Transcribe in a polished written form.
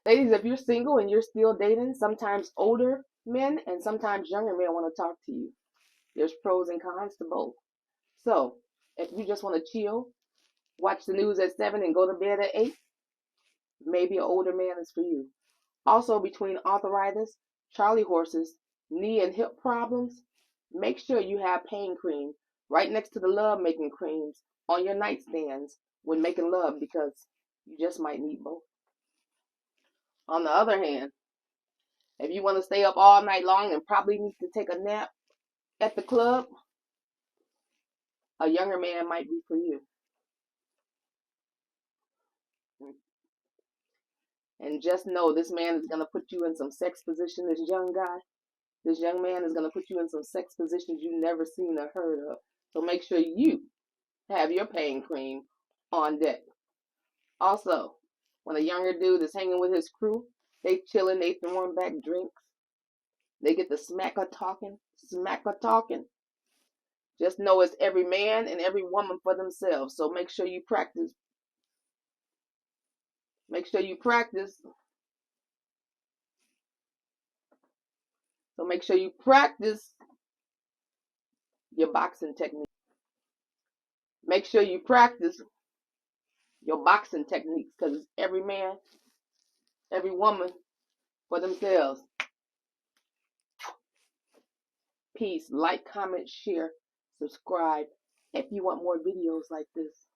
Ladies, if you're single and you're still dating, sometimes older men and sometimes younger men want to talk to you. There's pros and cons to both. So, if you just want to chill, watch the news at 7 and go to bed at 8, maybe an older man is for you. Also, between arthritis, Charlie horses, knee and hip problems, make sure you have pain cream right next to the love making creams on your nightstands when making love because you just might need both. On the other hand, if you want to stay up all night long and probably need to take a nap at the club, a younger man might be for you. And just know this man is going to put you in some sex position, this young guy. This young man is going to put you in some sex positions you've never seen or heard of. So make sure you have your pain cream on deck. Also, when a younger dude is hanging with his crew, they chilling, they throwing back drinks. They get the smacker talking, smacker talking. Just know it's every man and every woman for themselves. So make sure you practice. Make sure you practice. So make sure you practice your boxing technique. Make sure you practice your boxing techniques because it's every man, every woman for themselves. Peace. Like, comment, share, subscribe if you want more videos like this.